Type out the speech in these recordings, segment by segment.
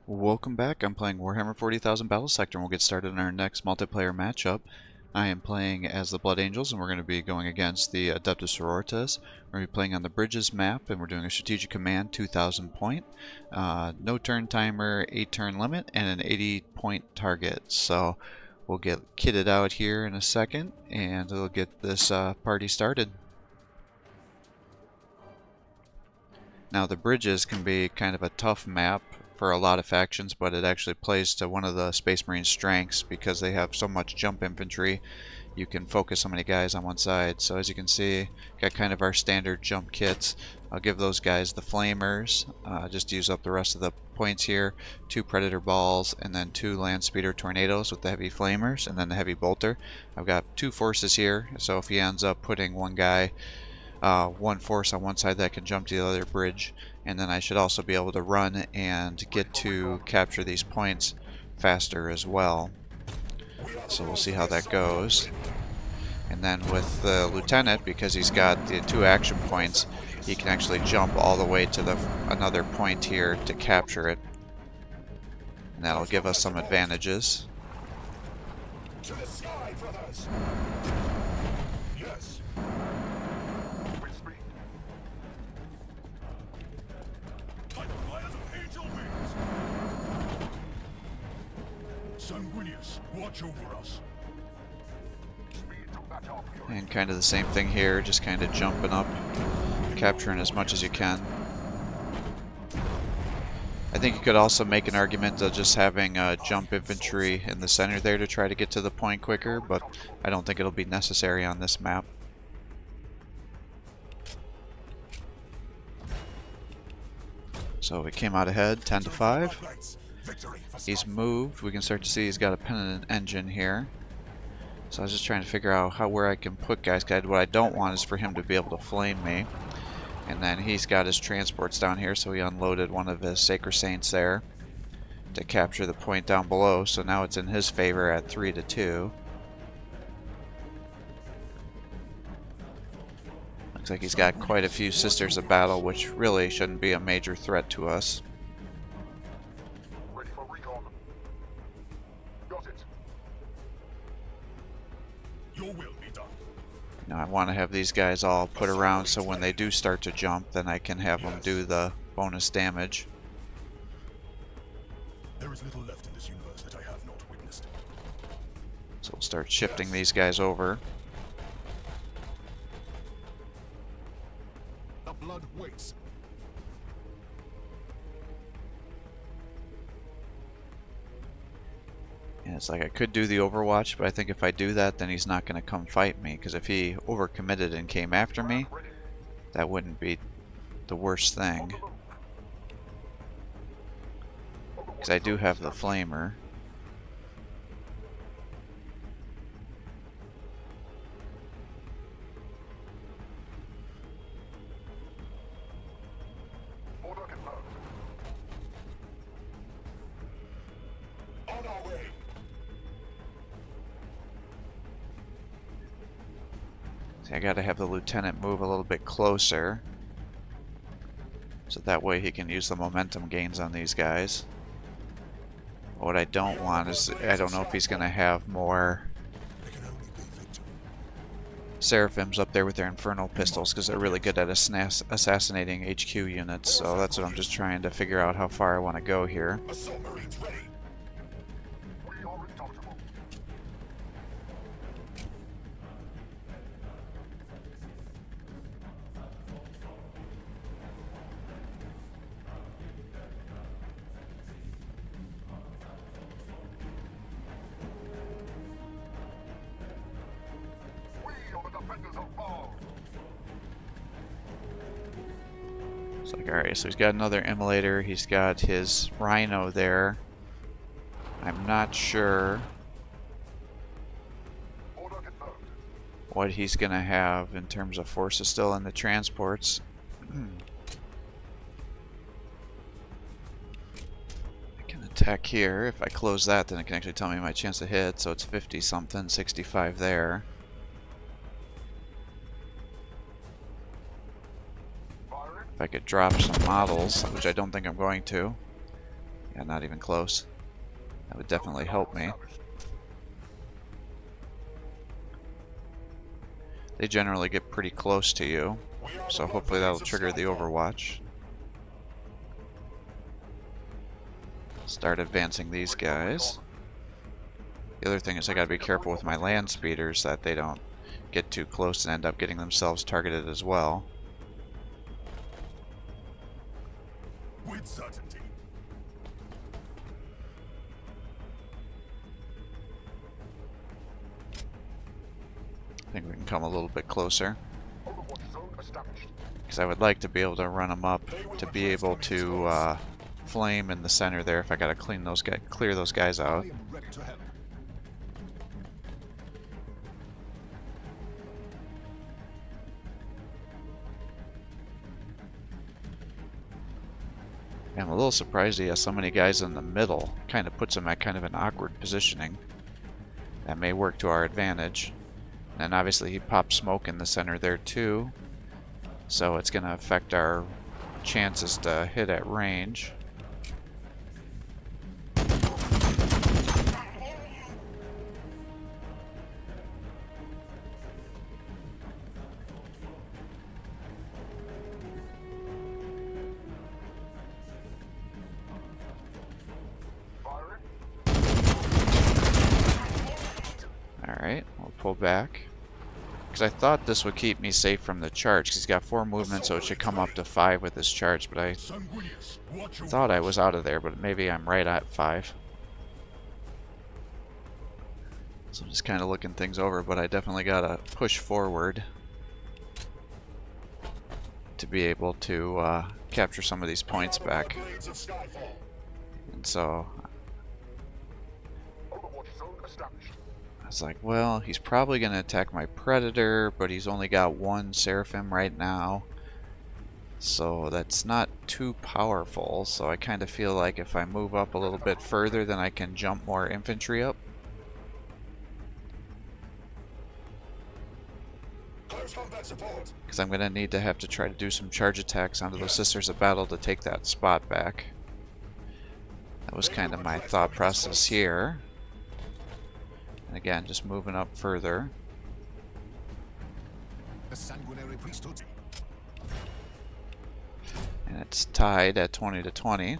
Welcome back. I'm playing Warhammer 40,000 Battlesector, and we'll get started in our next multiplayer matchup. I am playing as the Blood Angels, and we're going to be going against the Adeptus Sororitas. We're going to be playing on the Bridges map, and we're doing a strategic command, 2,000 point. No turn timer, 8 turn limit, and an 80 point target. So we'll get kitted out here in a second, and we'll get this party started. Now the Bridges can be kind of a tough map for a lot of factions, but it actually plays to one of the Space Marines' strengths because they have so much jump infantry. You can focus so many guys on one side. So as you can see, got kind of our standard jump kits. I'll give those guys the flamers, just use up the rest of the points here. 2 predator balls, and then 2 land speeder tornadoes with the heavy flamers, and then the heavy bolter. I've got 2 forces here, so if he ends up putting one guy, one force on one side, that can jump to the other bridge, and then I should also be able to run and get to capture these points faster as well. So we'll see how that goes. And then with the lieutenant, because he's got the 2 action points, he can actually jump all the way to another point here to capture it, and that'll give us some advantages. To the sky, brothers. Yes. With speed. Like fires of angel wings. Sanguinius, watch over us. Speed to match our fury. And kind of the same thing here, just kind of jumping up, capturing as much as you can. I think you could also make an argument of just having jump infantry in the center there to try to get to the point quicker, but I don't think it'll be necessary on this map. So we came out ahead, 10-5. He's moved. We can start to see he's got a pennant engine here. So I was just trying to figure out where I can put guys. What I don't want is for him to be able to flame me. And then he's got his transports down here, so he unloaded one of his Sacred Saints there to capture the point down below. So now it's in his favor at 3-2. Looks like he's got quite a few Sisters of Battle, which really shouldn't be a major threat to us. Ready for recon. Got it. Your will be done. Now I want to have these guys all put around so when they do start to jump, then I can have them do the bonus damage. There is little left in this universe that I have not witnessed. So we'll start shifting these guys over. The blood waits. And it's like I could do the Overwatch, but I think if I do that, then he's not going to come fight me. Because if he overcommitted and came after me, that wouldn't be the worst thing. Because I do have the Flamer. Order confirmed. On our way. See, I got to have the lieutenant move a little bit closer, so that way he can use the momentum gains on these guys. What I don't want is, I don't know if he's going to have more Seraphims up there with their infernal pistols, because they're really good at assassinating HQ units. So that's what I'm just trying to figure out, how far I want to go here. Assault Marines ready. We are indomitable. We are the defenders of Baal. It's like, alright, so he's got another immolator, he's got his rhino there. I'm not sure Order confirmed. what he's going to have in terms of forces still in the transports. I can attack here. If I close that, then it can actually tell me my chance to hit, so it's 50 something, 65 there. Firing. If I could drop some models, which I don't think I'm going to. Yeah, not even close. That would definitely help me. They generally get pretty close to you, so hopefully that'll trigger the overwatch. Start advancing these guys. The other thing is I gotta be careful with my land speeders that they don't get too close and end up getting themselves targeted as well. With certainty. I think we can come a little bit closer, because I would like to be able to run them up to be able to flame in the center there if I gotta clear those guys out. I'm a little surprised he has so many guys in the middle. Kind of puts him at kind of an awkward positioning. That may work to our advantage. And obviously he pops smoke in the center there too. So it's going to affect our chances to hit at range. Alright, we'll pull back. Because I thought this would keep me safe from the charge, because he's got 4 movement, so it should come up to 5 with this charge, but I thought I was out of there, but maybe I'm right at 5. So I'm just kind of looking things over, but I definitely gotta push forward to be able to capture some of these points back. And so I was like, well, he's probably going to attack my Predator, but he's only got 1 Seraphim right now. So that's not too powerful. So I kind of feel like if I move up a little bit further, then I can jump more infantry up. Because I'm going to need to have to try to do some charge attacks onto those Sisters of Battle to take that spot back. That was kind of my thought process here. And again, just moving up further. And it's tied at 20 to 20.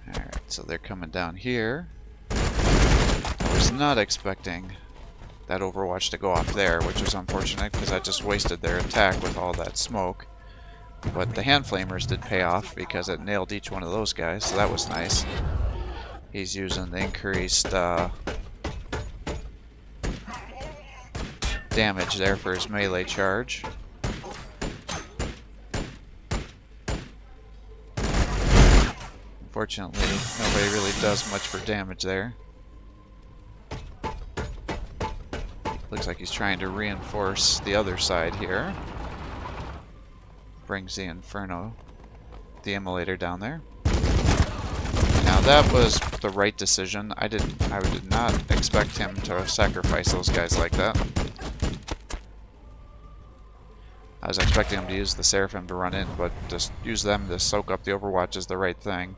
Alright, so they're coming down here. I was not expecting that overwatch to go off there, which was unfortunate because I just wasted their attack with all that smoke. But the hand flamers did pay off because it nailed each one of those guys, so that was nice. He's using the increased damage there for his melee charge. Unfortunately, nobody really does much for damage there. Looks like he's trying to reinforce the other side here. Brings the Inferno, the Immolator down there. Now that was the right decision. I did not expect him to sacrifice those guys like that. I was expecting him to use the Seraphim to run in, but just use them to soak up the Overwatch is the right thing.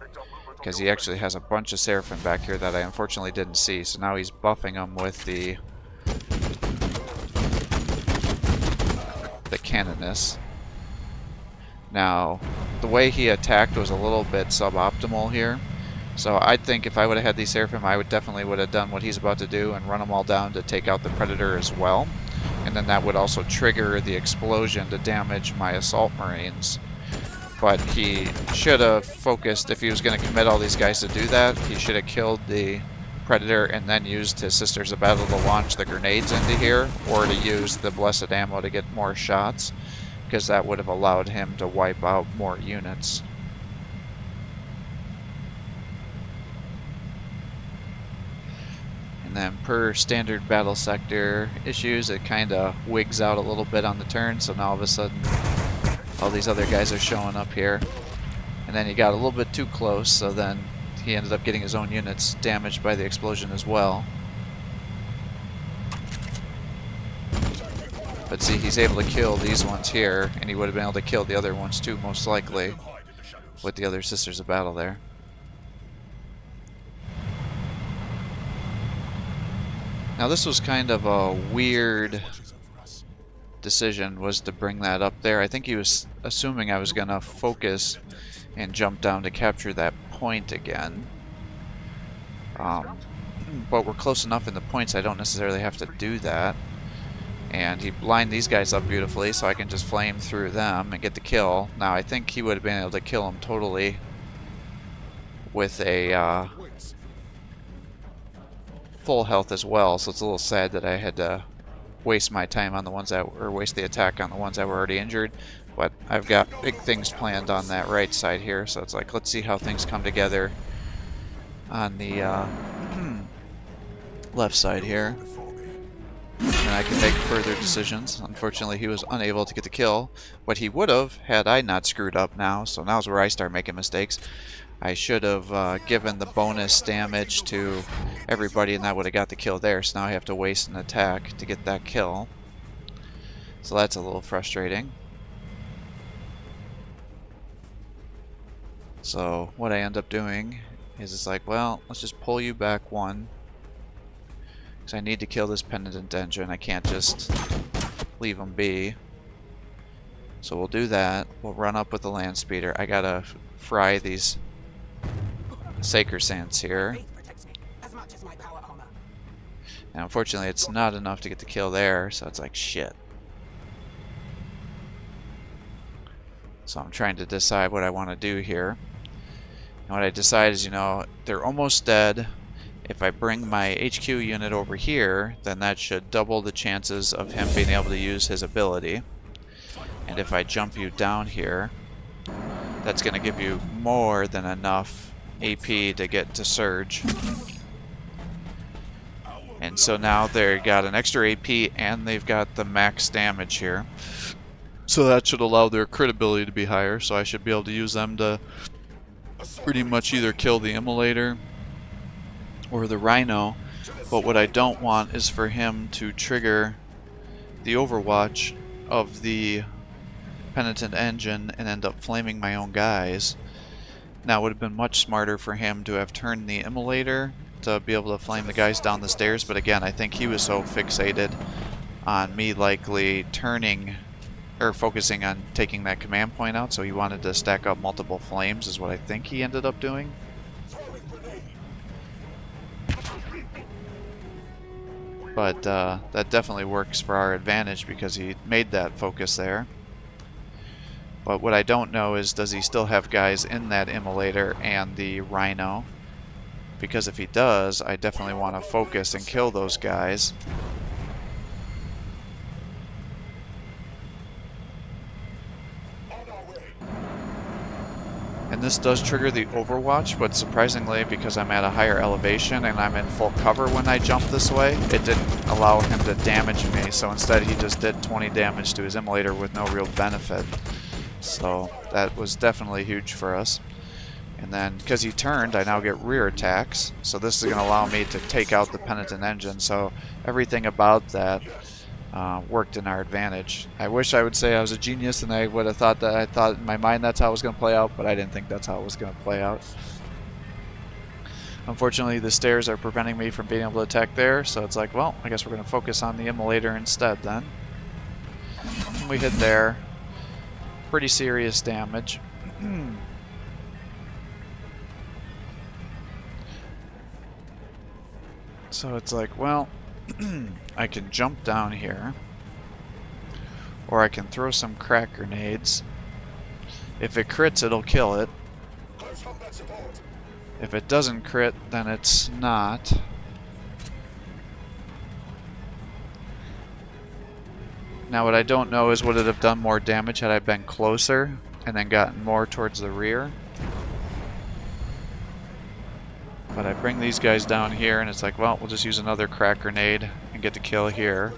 Because he actually has a bunch of Seraphim back here that I unfortunately didn't see. So now he's buffing them with the Canoness. Now, the way he attacked was a little bit suboptimal here. So I think if I would have had these Seraphim, I would definitely have done what he's about to do and run them all down to take out the Predator as well. And then that would also trigger the explosion to damage my Assault Marines. But he should have focused, if he was going to commit all these guys to do that, he should have killed the Predator and then used his Sisters of Battle to launch the grenades into here, or to use the Blessed Ammo to get more shots, because that would have allowed him to wipe out more units. And then per standard Battlesector issues, it kind of wigs out a little bit on the turn, so now all of a sudden all these other guys are showing up here. And then he got a little bit too close, so then he ended up getting his own units damaged by the explosion as well. But see, he's able to kill these ones here, and he would have been able to kill the other ones too, most likely, with the other Sisters of Battle there. Now this was kind of a weird decision, was to bring that up there. I think he was assuming I was going to focus and jump down to capture that point again. But we're close enough in the points I don't necessarily have to do that. And he lined these guys up beautifully, so I can just flame through them and get the kill. Now I think he would have been able to kill him totally with a full health as well, so it's a little sad that I had to waste my time on the ones that, or waste the attack on the ones that were already injured. But I've got big things planned on that right side here, so it's like, let's see how things come together on the left side here. And I can make further decisions. Unfortunately, he was unable to get the kill. What he would have had I not screwed up now, so now's where I start making mistakes. I should have given the bonus damage to everybody, and that would have got the kill there. So now I have to waste an attack to get that kill. So that's a little frustrating. So what I end up doing is it's like, well, let's just pull you back one. Because I need to kill this penitent engine. I can't just leave him be. So we'll do that. We'll run up with the land speeder. I gotta fry these Sacrosanths here. And unfortunately it's not enough to get the kill there, so it's like shit. So I'm trying to decide what I want to do here. And what I decide is, you know, they're almost dead. If I bring my HQ unit over here, then that should double the chances of him being able to use his ability. And if I jump you down here, that's going to give you more than enough AP to get to Surge. And so now they've got an extra AP and they've got the max damage here. So that should allow their crit ability to be higher, so I should be able to use them to pretty much either kill the Immolator or the Rhino. But what I don't want is for him to trigger the Overwatch of the Penitent Engine and end up flaming my own guys. Now it would have been much smarter for him to have turned the Immolator to be able to flame the guys down the stairs, but again, I think he was so fixated on me likely turning or focusing on taking that command point out, so he wanted to stack up multiple flames is what I think he ended up doing. But that definitely works for our advantage because he made that focus there. But what I don't know is, does he still have guys in that Immolator and the Rhino? Because if he does, I definitely want to focus and kill those guys. And this does trigger the Overwatch, but surprisingly, because I'm at a higher elevation and I'm in full cover when I jump this way, it didn't allow him to damage me. So instead he just did 20 damage to his Immolator with no real benefit. So that was definitely huge for us. And then, because he turned, I now get rear attacks. So this is going to allow me to take out the Penitent Engine. So everything about that worked in our advantage. I wish I would say I was a genius and I would have thought that. I thought in my mind that's how it was going to play out, but I didn't think that's how it was going to play out. Unfortunately, the stairs are preventing me from being able to attack there. So it's like, well, I guess we're going to focus on the Immolator instead then. And we hit there. Pretty serious damage. So it's like, well, I can jump down here, or I can throw some crack grenades. If it crits, it'll kill it. If it doesn't crit, then it's not. Now what I don't know is would it have done more damage had I been closer and then gotten more towards the rear. But I bring these guys down here and it's like, well, we'll just use another crack grenade and get the kill here.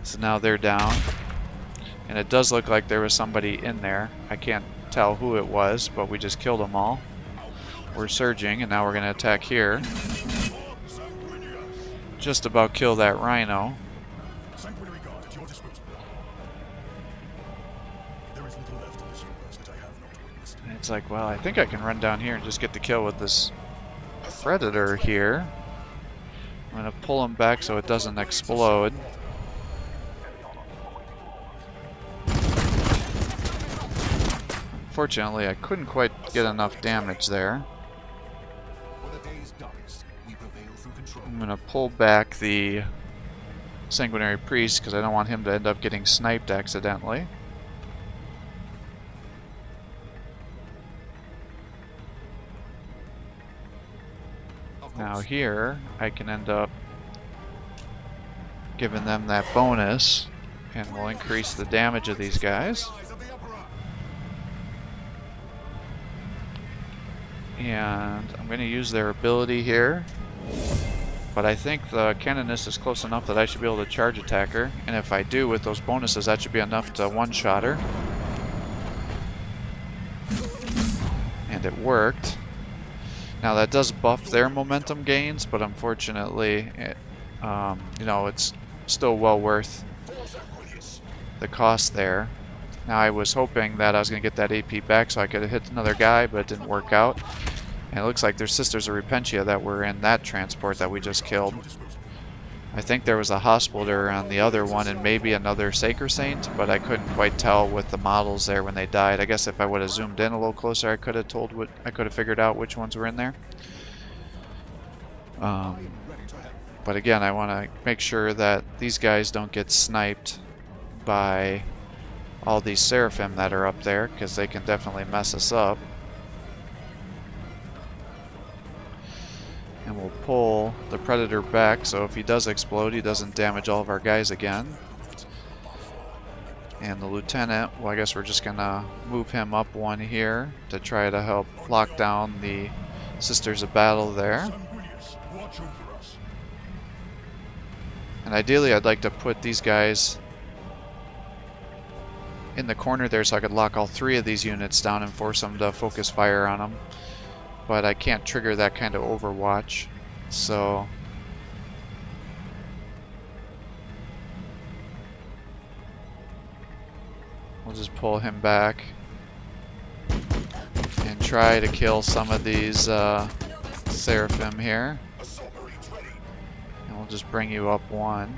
So now they're down. And it does look like there was somebody in there. I can't tell who it was, but we just killed them all. We're surging and now we're going to attack here. Just about kill that Rhino. It's like, well, I think I can run down here and just get the kill with this Predator here. I'm going to pull him back so it doesn't explode. Fortunately, I couldn't quite get enough damage there. I'm going to pull back the Sanguinary Priest because I don't want him to end up getting sniped accidentally. Now here, I can end up giving them that bonus, and we'll increase the damage of these guys. And I'm going to use their ability here, but I think the Canonist is close enough that I should be able to charge attack her, and if I do with those bonuses, that should be enough to one-shot her. And it worked. Now that does buff their momentum gains, but unfortunately, you know, it's still well worth the cost there. Now I was hoping that I was going to get that AP back so I could hit another guy, but it didn't work out. And it looks like there's Sisters of Repentia that were in that transport that we just killed. I think there was a Hospitaller on the other one and maybe another Sacred Saint, but I couldn't quite tell with the models there when they died. I guess if I would have zoomed in a little closer, I could have figured out which ones were in there. But again, I want to make sure that these guys don't get sniped by all these Seraphim that are up there, because they can definitely mess us up. And we'll pull the Predator back, so if he does explode, he doesn't damage all of our guys again. And the Lieutenant, well, I guess we're just going to move him up one here to try to help lock down the Sisters of Battle there. And ideally, I'd like to put these guys in the corner there so I could lock all three of these units down and force them to focus fire on them. But I can't trigger that kind of overwatch, so we'll just pull him back and try to kill some of these Seraphim here. And we'll just bring you up one.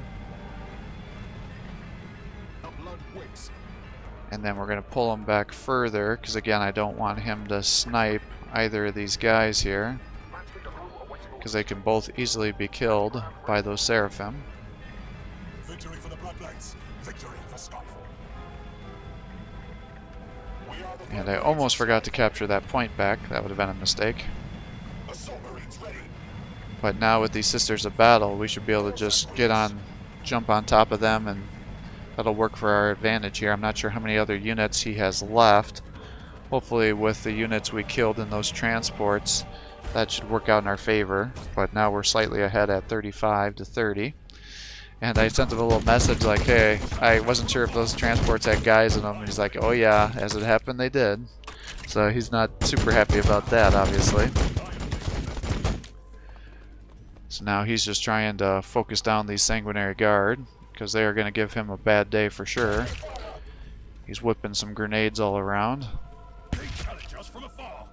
And then we're going to pull him back further, because again, I don't want him to snipe either of these guys here, because they can both easily be killed by those Seraphim. Victory for the Bloodblades. Victory for Skyfall. And I almost forgot to capture that point back. That would have been a mistake. But now with these Sisters of Battle, we should be able to just jump on top of them, and that'll work for our advantage here. I'm not sure how many other units he has left. Hopefully with the units we killed in those transports, that should work out in our favor. But now we're slightly ahead at 35 to 30. And I sent him a little message like, hey, I wasn't sure if those transports had guys in them. And he's like, oh yeah, as it happened, they did. So he's not super happy about that, obviously. So now he's just trying to focus down these Sanguinary Guard, because they are going to give him a bad day for sure. He's whipping some grenades all around. They challenge us from afar.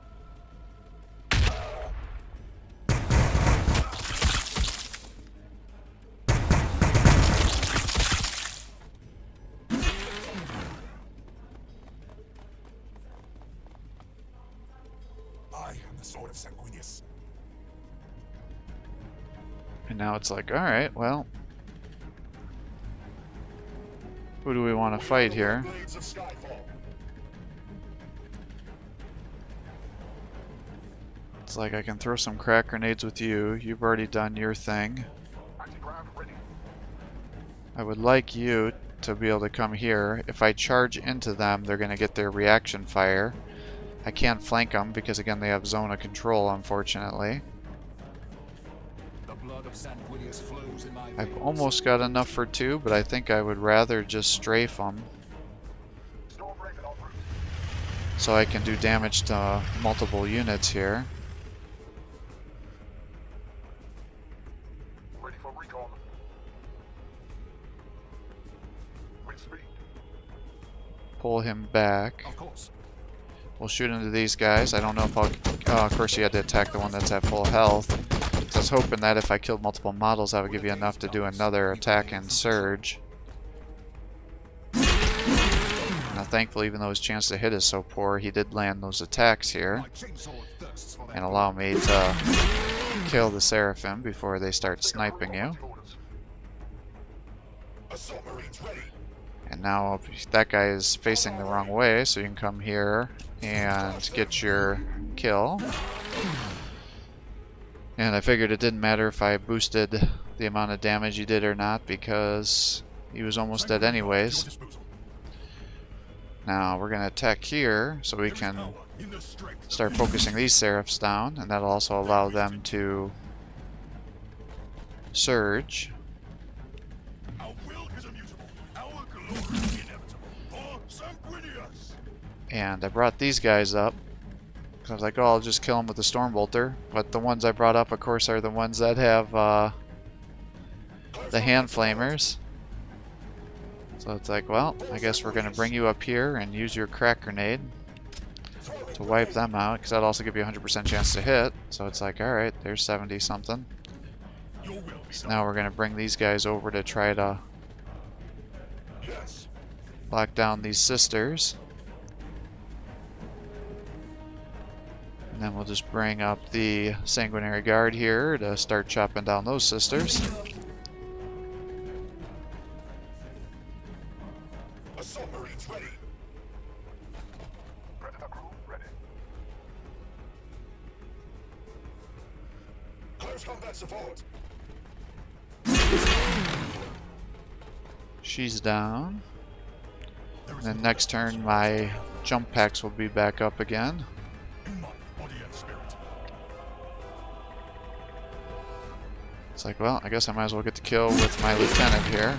I am the sword of Sanguinius. And now it's like, alright, well, who do we want to fight here? Blades of Skyfall. It's like I can throw some crack grenades with you. You've already done your thing. Anti-grav ready. I would like you to be able to come here. If I charge into them, they're going to get their reaction fire. I can't flank them because, again, they have zone of control, unfortunately. The blood of Sanguinius flows in my I've veins. almost got enough for two, but I think I would rather just strafe them Storm Raven en route. so I can do damage to multiple units here. Ready for recon. With speed. Pull him back. Of course. we'll shoot into these guys. I don't know if I'll... of course you had to attack the one that's at full health. So I was hoping that if I killed multiple models, that would give you enough to do another attack and surge. Now thankfully, even though his chance to hit is so poor, he did land those attacks here. And allow me to kill the Seraphim before they start sniping you. And now that guy is facing the wrong way, so you can come here and get your kill. And I figured it didn't matter if I boosted the amount of damage he did or not, because he was almost dead anyways. Now we're going to attack here so we can start focusing these Seraphs down, and that'll also allow them to surge. And I brought these guys up because I was like, oh, I'll just kill them with the Stormbolter. But the ones I brought up, of course, are the ones that have the hand flamers. So it's like, well, I guess we're going to bring you up here and use your crack grenade to wipe them out, because that'll also give you a 100% chance to hit. So it's like, alright, there's 70 something. So now we're going to bring these guys over to try to lock down these sisters. And then we'll just bring up the Sanguinary Guard here to start chopping down those sisters. Submarines ready. Predator crew ready. Close combat support. She's down. And then next turn my jump packs will be back up again. It's like, well, I guess I might as well get the kill with my lieutenant here.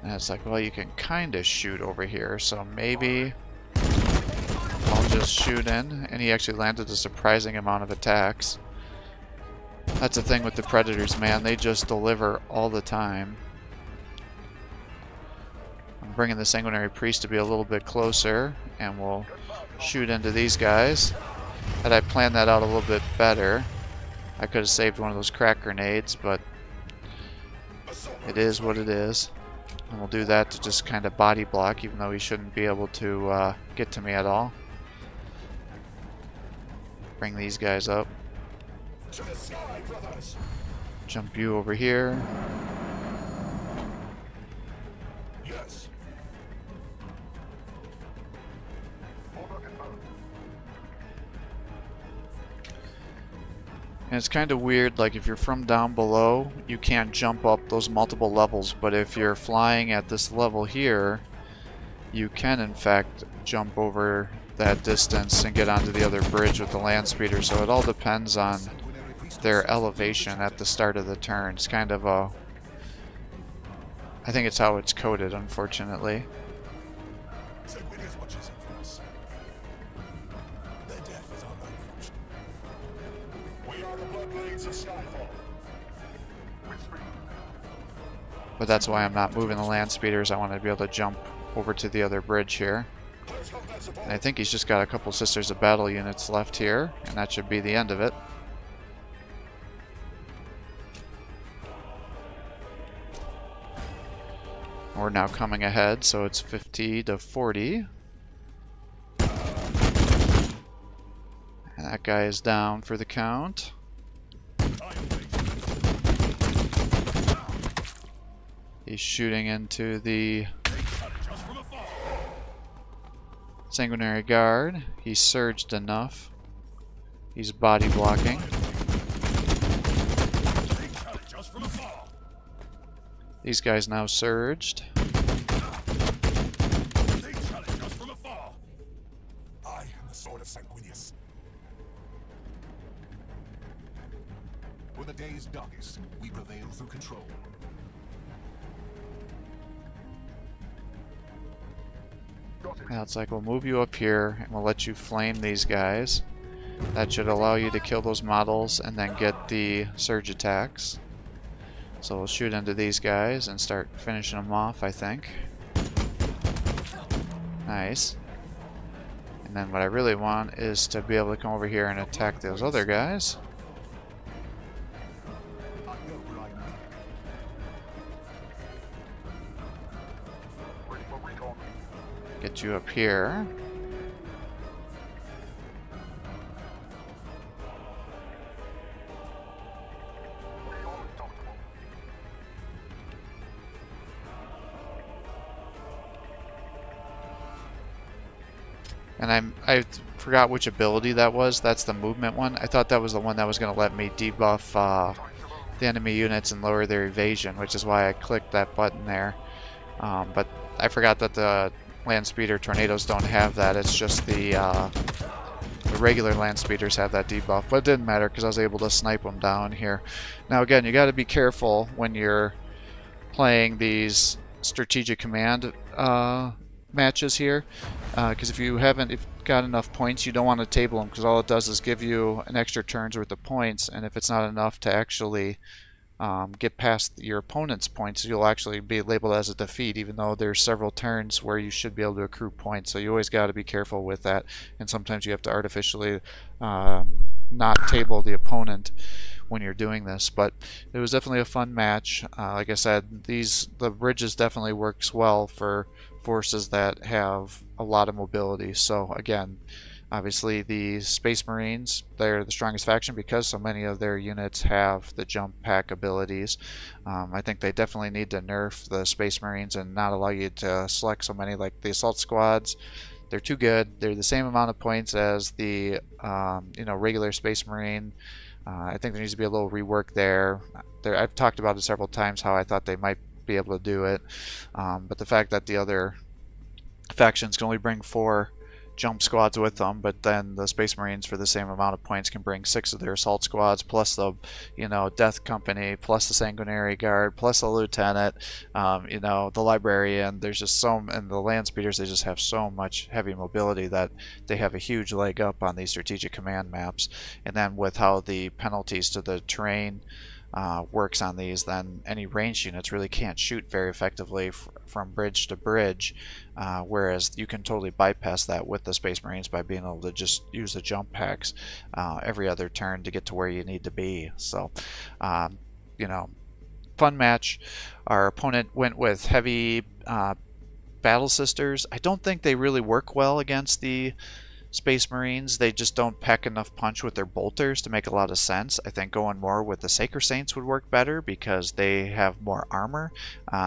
And it's like, well, you can kind of shoot over here, so maybe I'll just shoot in. And he actually landed a surprising amount of attacks. That's the thing with the Predators, man. They just deliver all the time. I'm bringing the Sanguinary Priest to be a little bit closer, and we'll shoot into these guys. Had I planned that out a little bit better, I could have saved one of those crack grenades, but it is what it is. And we'll do that to just kind of body block, even though he shouldn't be able to get to me at all. Bring these guys up. Jump you over here. Yes. And it's kind of weird, like if you're from down below, you can't jump up those multiple levels, but if you're flying at this level here, you can in fact jump over that distance and get onto the other bridge with the land speeder. So it all depends on their elevation at the start of the turn. It's kind of a... I think it's how it's coded, unfortunately. But that's why I'm not moving the land speeders. I want to be able to jump over to the other bridge here. And I think he's just got a couple Sisters of Battle units left here, and that should be the end of it. We're now coming ahead, so it's 50 to 40. And that guy is down for the count. He's shooting into the Sanguinary Guard. He's surged enough. He's body blocking. These guys now surged. I am the sword of Sanguinius. When the day is darkest, we prevail through control. Now it's like, we'll move you up here and we'll let you flame these guys. That should allow you to kill those models and then get the surge attacks. So we'll shoot into these guys and start finishing them off, I think. Nice. And then what I really want is to be able to come over here and attack those other guys. Get you up here. And I forgot which ability that was. That's the movement one. I thought that was the one that was going to let me debuff the enemy units and lower their evasion, which is why I clicked that button there. But I forgot that the land speeder tornadoes don't have that. It's just the regular land speeders have that debuff. But it didn't matter because I was able to snipe them down here. Now again, you got to be careful when you're playing these strategic command matches here, because if you haven't got enough points, you don't want to table them, because all it does is give you an extra turn's worth of points, and if it's not enough to actually get past your opponent's points, you'll actually be labeled as a defeat, even though there's several turns where you should be able to accrue points. So you always got to be careful with that, and sometimes you have to artificially not table the opponent when you're doing this. But it was definitely a fun match. Like I said, the bridges definitely works well for forces that have a lot of mobility. So again, obviously the Space Marines, they're the strongest faction because so many of their units have the jump pack abilities. I think they definitely need to nerf the Space Marines and not allow you to select so many. Like the assault squads, they're too good. They're the same amount of points as the regular Space Marine. I think there needs to be a little rework there. I've talked about it several times how I thought they might be able to do it, but the fact that the other factions can only bring 4 jump squads with them, but then the Space Marines for the same amount of points can bring 6 of their assault squads, plus the Death Company, plus the Sanguinary Guard, plus the Lieutenant, the Librarian. There's just and the Land Speeders, they just have so much heavy mobility that they have a huge leg up on these strategic command maps. And then with how the penalties to the terrain works on these, then any ranged units really can't shoot very effectively from bridge to bridge, whereas you can totally bypass that with the Space Marines by being able to just use the jump packs every other turn to get to where you need to be. So fun match. Our opponent went with heavy Battle Sisters. I don't think they really work well against the Space Marines. They just don't pack enough punch with their bolters to make a lot of sense. I think going more with the Sacred Saints would work better because they have more armor.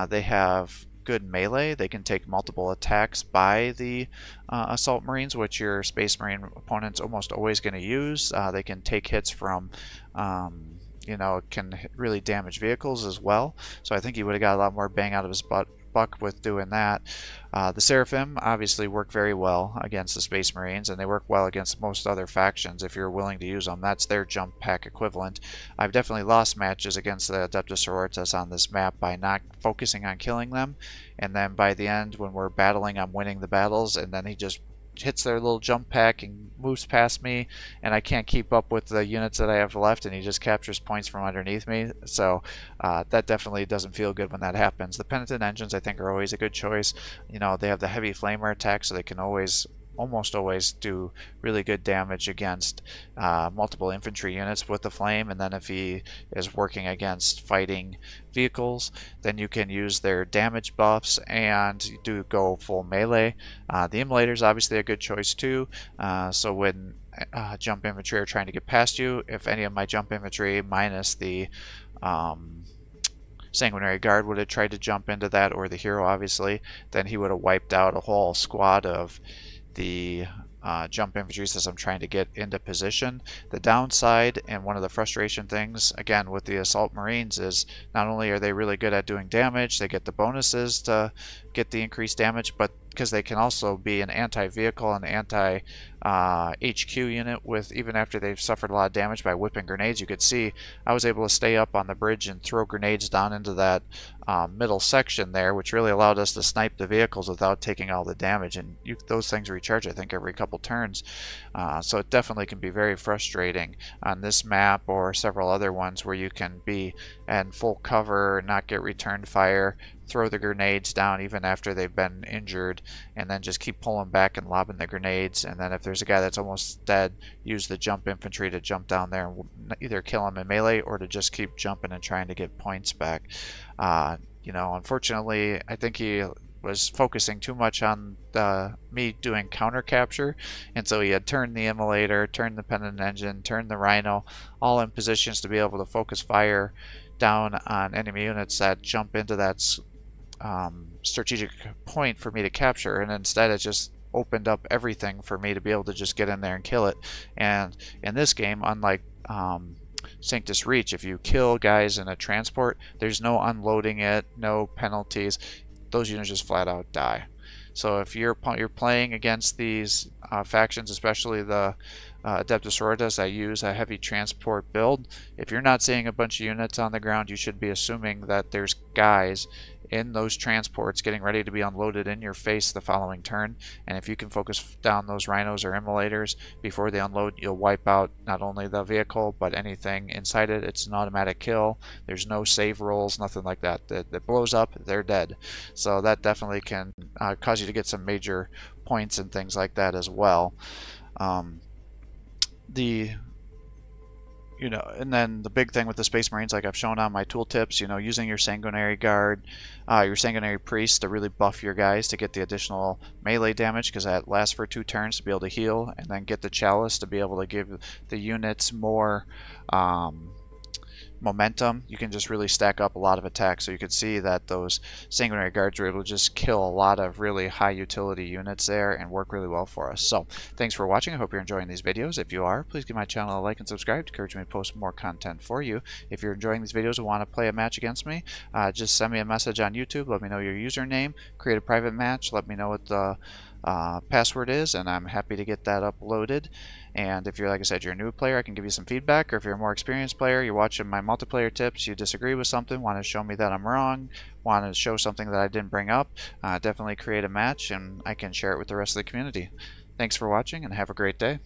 They have good melee. They can take multiple attacks by the Assault Marines, which your Space Marine opponent's almost always going to use. They can take hits from can really damage vehicles as well. So I think he would have got a lot more bang out of his buck with doing that. The Seraphim obviously work very well against the Space Marines, and they work well against most other factions if you're willing to use them. That's their jump pack equivalent. I've definitely lost matches against the Adeptus Sororitas on this map by not focusing on killing them, and then by the end when we're battling, I'm winning the battles, and then he just hits their little jump pack and moves past me, and I can't keep up with the units that I have left, and he just captures points from underneath me. So that definitely doesn't feel good when that happens. The Penitent Engines I think are always a good choice. They have the heavy flamer attack, so they can almost always do really good damage against multiple infantry units with the flame. And then if he is working against fighting vehicles, then you can use their damage buffs and go full melee. The Immolators is obviously a good choice too. So when jump infantry are trying to get past you, if any of my jump infantry minus the Sanguinary Guard would have tried to jump into that, or the hero obviously, then he would have wiped out a whole squad of the jump infantry as I'm trying to get into position. The downside and one of the frustration things again with the Assault Marines is not only are they really good at doing damage, they get the bonuses to get the increased damage, but because they can also be an anti-vehicle and anti-HQ unit with even after they've suffered a lot of damage by whipping grenades. You could see I was able to stay up on the bridge and throw grenades down into that middle section there, which really allowed us to snipe the vehicles without taking all the damage, and those things recharge I think every couple turns. So it definitely can be very frustrating on this map or several other ones where you can be in full cover, not get returned fire, throw the grenades down even after they've been injured, and then just keep pulling back and lobbing the grenades. And then if there's a guy that's almost dead, use the jump infantry to jump down there and either kill him in melee or to just keep jumping and trying to get points back. You know, unfortunately, I think he was focusing too much on me doing counter capture, and so he had turned the immolator, turned the pennant engine, turned the rhino, all in positions to be able to focus fire down on enemy units that jump into that strategic point for me to capture, and instead it just opened up everything for me to be able to just get in there and kill it. And in this game, unlike Sanctus Reach, if you kill guys in a transport, there's no unloading it, no penalties. Those units just flat out die. So if you're playing against these factions, especially the Adeptus Sororitas that use a heavy transport build, if you're not seeing a bunch of units on the ground, you should be assuming that there's guys in those transports getting ready to be unloaded in your face the following turn. And if you can focus down those rhinos or immolators before they unload, you'll wipe out not only the vehicle but anything inside it. It's an automatic kill. There's no save rolls, nothing like that. That blows up, they're dead. So that definitely can cause you to get some major points and things like that as well. You know, and then the big thing with the Space Marines, like I've shown on my tooltips, you know, using your Sanguinary Guard, your Sanguinary Priest to really buff your guys to get the additional melee damage, because that lasts for 2 turns to be able to heal, and then get the Chalice to be able to give the units more momentum. You can just really stack up a lot of attacks. So you can see that those Sanguinary Guards are able to just kill a lot of really high utility units there and work really well for us. So thanks for watching. I hope you're enjoying these videos. If you are, please give my channel a like and subscribe to encourage me to post more content for you. If you're enjoying these videos and want to play a match against me, just send me a message on YouTube. Let me know your username, create a private match, let me know what the password is, and I'm happy to get that uploaded. And if you're, like I said, you're a new player, I can give you some feedback. Or if you're a more experienced player, you're watching my multiplayer tips, you disagree with something, want to show me that I'm wrong, want to show something that I didn't bring up, definitely create a match and I can share it with the rest of the community. Thanks for watching and have a great day.